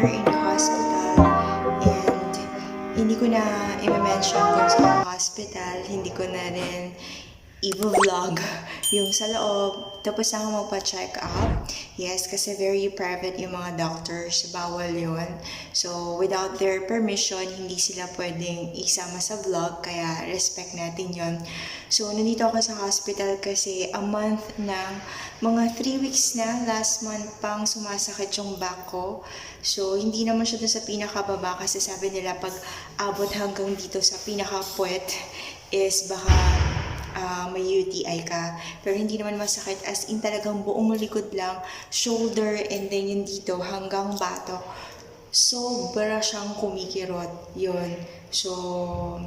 here in the hospital and hindi ko na i-mention kung sa hospital, hindi ko na rin i-vlog yung sa loob. Tapos na ako magpa-check up. Yes, kasi very private yung mga doctors. Bawal yun. So, without their permission, hindi sila pwedeng isama sa vlog. Kaya, respect natin yon. So, nandito ako sa hospital kasi a month na, mga 3 weeks na, last month pang sumasakit yung back ko. So, hindi naman siya dun sa pinakababa kasi sabi nila pag abot hanggang dito sa pinaka-puwet is baka may UTI ka. Pero hindi naman masakit, as in talagang buong likod lang, shoulder, and then yung dito hanggang batok. Sobra siyang kumikirot. Yun. So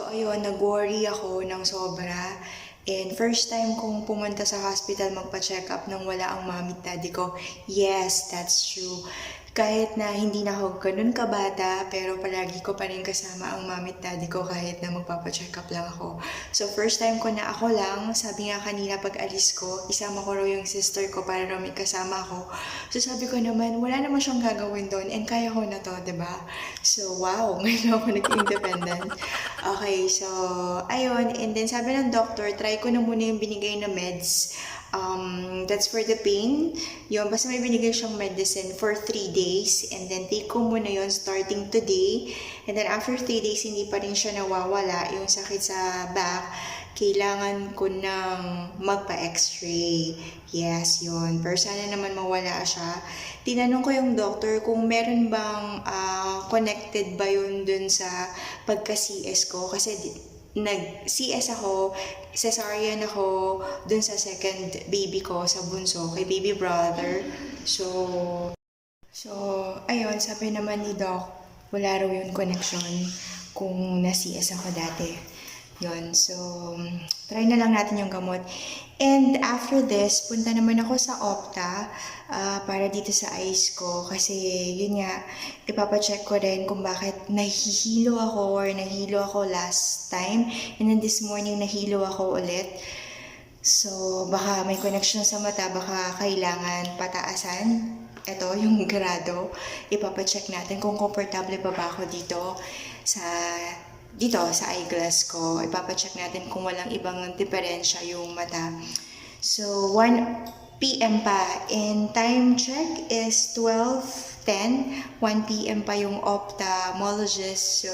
ayun, nag-worry ako ng sobra. And first time kong pumunta sa hospital magpa-check up nang wala ang mami at daddy ko. Yes, that's true. Kahit na hindi na ako ganun kabata, pero palagi ko pa rin kasama ang mami at daddy ko kahit na magpapa-check up lang ako. So first time ko na ako lang, sabi nga kanina pag alis ko, isama ko raw yung sister ko para raw may kasama ako. So sabi ko naman, wala naman siyang gagawin doon and kaya ko na to, diba? So wow, ngayon ako nag-independent. Okay, so ayun, and then sabi ng doctor, try ko na muna yung binigay na meds. That's for the pain. Yun, basta may binigay siyang medicine for 3 days. And then, take ko muna yun starting today. And then, after 3 days, hindi pa rin siya nawawala. Yung sakit sa back, kailangan ko nang magpa-x-ray. Yes, yun. Pero sana naman mawala siya. Tinanong ko yung doctor kung meron bang connected ba yun dun sa pagka-CS ko. Kasi nag-CS ako, cesarean ako dun sa second baby ko, sa bunso, kay baby brother. So ayun, sabi naman ni Doc, wala raw yung connection kung na-CS ako dati. Yun, so try na lang natin yung gamot. And after this, punta naman ako sa Opta para dito sa eyes ko kasi yun nga, ipapacheck ko rin kung bakit nahihilo ako or nahilo ako last time. And then this morning, nahilo ako ulit. So baka may connection sa mata, baka kailangan pataasan. Ito, yung grado. Ipapacheck natin kung komportable pa ba ako dito sa eyeglass ko. Ipapacheck natin kung walang ibang diferensya yung mata. So, 1 p.m. pa. And time check is 12:10. 1 p.m. pa yung ophthalmologist. So,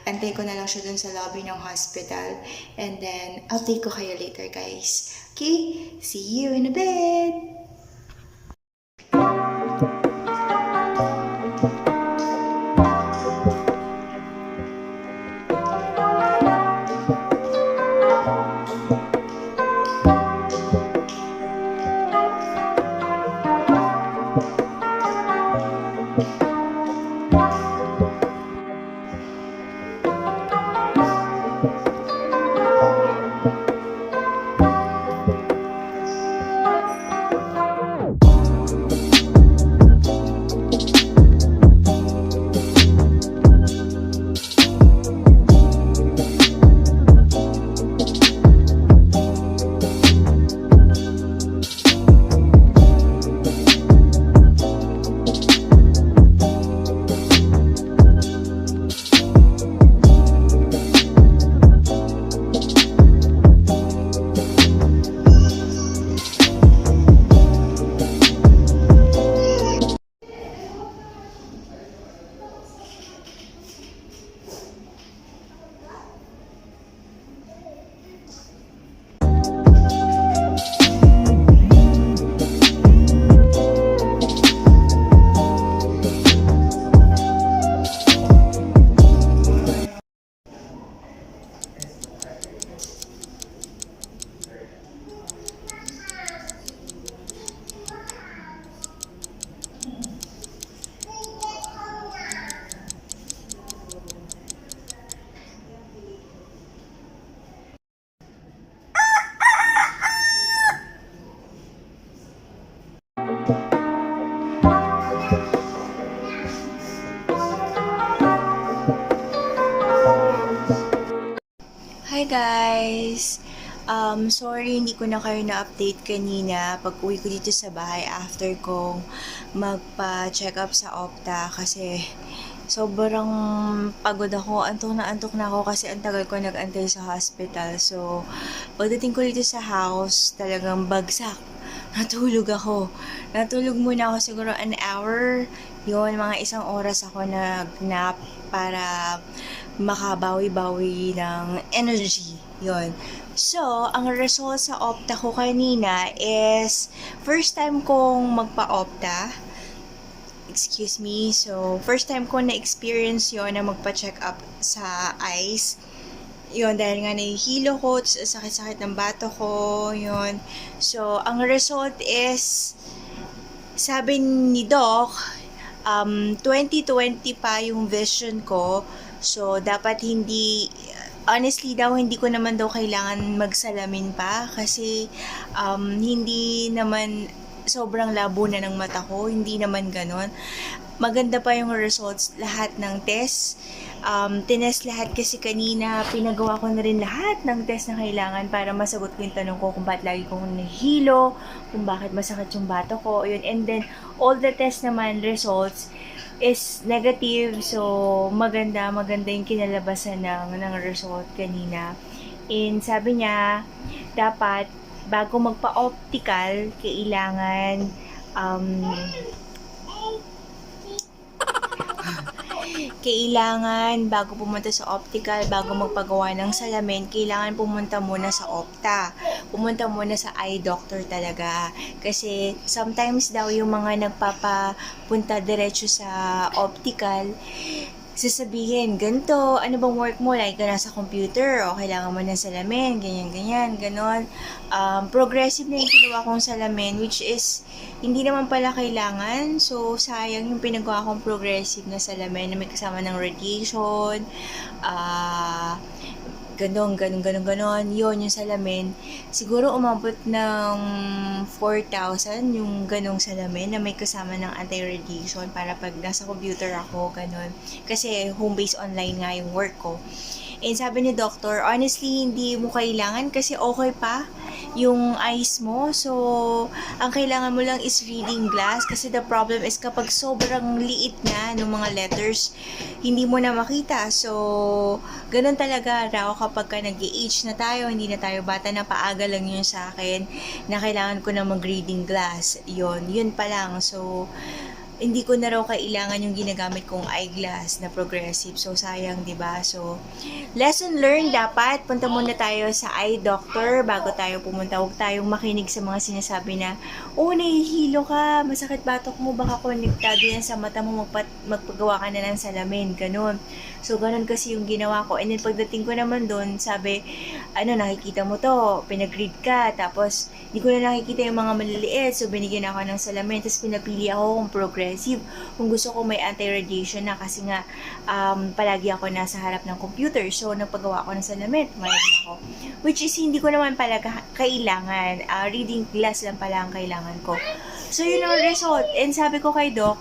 antay ko na lang siya dun sa lobby ng hospital. And then, update ko kayo later, guys. Okay? See you in a bit! Hi guys! Sorry, hindi ko na kayo na-update kanina pag uwi ko dito sa bahay after kong magpa-check up sa Opta kasi sobrang pagod ako. Antok na ako kasi ang tagal ko nag-antay sa hospital. So, pagdating ko dito sa house, talagang bagsak. Natulog ako. Natulog muna ako siguro an hour. Yun, mga 1 oras ako nag-nap para makabawi-bawi ng energy. Yun. So, ang result sa Opta ko kanina is first time kong magpa-Opta. Excuse me. So, first time ko na-experience yon na magpa-check up sa eyes. Yun, dahil nga nahihilo ko, sakit-sakit ng bato ko, yun. So, ang result is, sabi ni Doc, 20/20 pa yung vision ko. So, dapat honestly daw, hindi ko naman daw kailangan magsalamin pa kasi hindi naman sobrang labo na ng mata ko, hindi naman ganon. Maganda pa yung results, lahat ng test. Tinest lahat kasi kanina, pinagawa ko na rin lahat ng test na kailangan para masagot ko yung tanong ko kung bakit lagi kong nahihilo, kung bakit masakit yung bato ko, yun. And then, all the test naman, results, is negative. So, maganda yung kinalabasan ng result kanina. And sabi niya, dapat, bago magpa-optical, kailangan bago pumunta sa optical, bago magpagawa ng salamin, kailangan pumunta muna sa Opta. Pumunta muna sa eye doctor talaga. Kasi sometimes daw yung mga nagpapapunta diretso sa optical, sasabihin, ganito, ano bang work mo? Like, ka nasa computer, o kailangan mo ng salamin, ganyan, ganon. Progressive na yung ginawa kong salamin, which is, hindi naman pala kailangan. So, sayang yung pinagawa kong progressive na salamin na may kasama ng radiation, ganon. Yun, yung salamin. Siguro umabot ng 4,000 yung ganong salamin na may kasama ng anti-radiation para pag nasa computer ako, ganon. Kasi home-based online nga yung work ko. And sabi ni doctor, honestly, hindi mo kailangan kasi okay pa yung eyes mo. So, ang kailangan mo lang is reading glass kasi the problem is kapag sobrang liit na ng mga letters, hindi mo na makita. So, ganun talaga raw kapag ka nag-age na tayo, hindi na tayo bata na paaga lang yun sa akin na kailangan ko na mag-reading glass. Yun pa lang. So, hindi ko na raw kailangan yung ginagamit kong eyeglass na progressive. So, sayang, 'di ba? So, lesson learned, dapat punta muna tayo sa eye doctor bago tayo pumunta. Huwag tayong makinig sa mga sinasabi na, nahihilo ka, masakit batok mo, baka konektado yan sa mata mo, magpagawa ka na ng salamin, ganun. So, ganun kasi yung ginawa ko. And then, pagdating ko naman doon, sabi, nakikita mo to, pinag-read ka, tapos, hindi ko na nakikita yung mga maliliit, so binigyan ako ng salamin, tapos pinapili ako kung progressive, kung gusto ko may anti-radiation na, kasi nga, palagi ako nasa harap ng computer, so napagawa ako ng salamin, pumayag na ako. Which is, hindi ko naman pala kailangan, reading glass lang pala ang kailangan ko. So, yun ang result. And sabi ko kay Doc,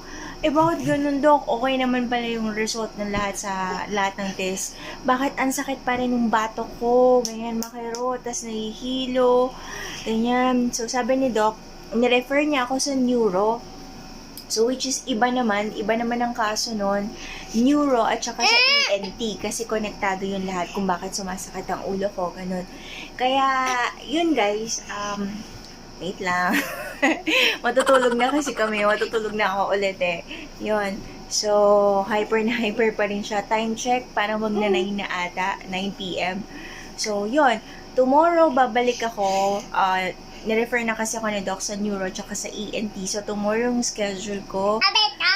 bakit ganun, Doc? Okay naman pala yung result ng lahat ng test. Bakit ang sakit pa rin yung batok ko? Ganyan, makiro, tas nahihilo. Ganyan. So, sabi ni Doc, nirefer niya ako sa neuro. So, which is iba naman ang kaso nun, neuro at saka sa ENT kasi konektado yun lahat kung bakit sumasakit ang ulo ko, ganun. Kaya, yun guys, wait lang. Matutulog na kasi kami, matutulog na ako ulit Yun. So, hyper pa rin siya. Time check, parang wag na 9 na ata, 9 p.m. So, yun. Tomorrow, babalik ako, nirefer na kasi ako ni Doc sa neuro tsaka sa ENT. So, tomorrow yung schedule ko.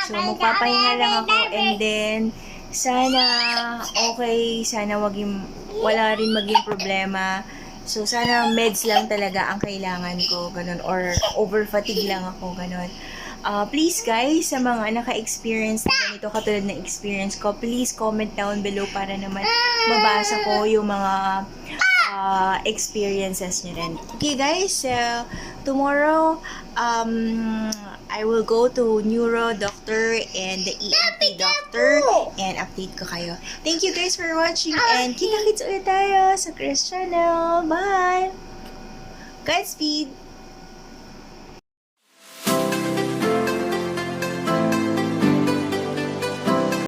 So, magpapahinga lang ako and then, sana okay, sana wala rin maging problema. So, sana meds lang talaga ang kailangan ko, ganun, or over-fatigue lang ako, ganun. Please guys, sa mga naka-experience na ganito katulad na experience ko, please comment down below para naman mabasa ko yung mga experiences nyo rin. Okay guys, so tomorrow, I will go to neuro doctor and the ENT doctor and update ko kayo. Thank you guys for watching and kita-kits ulit tayo sa Chris channel. Bye! Godspeed!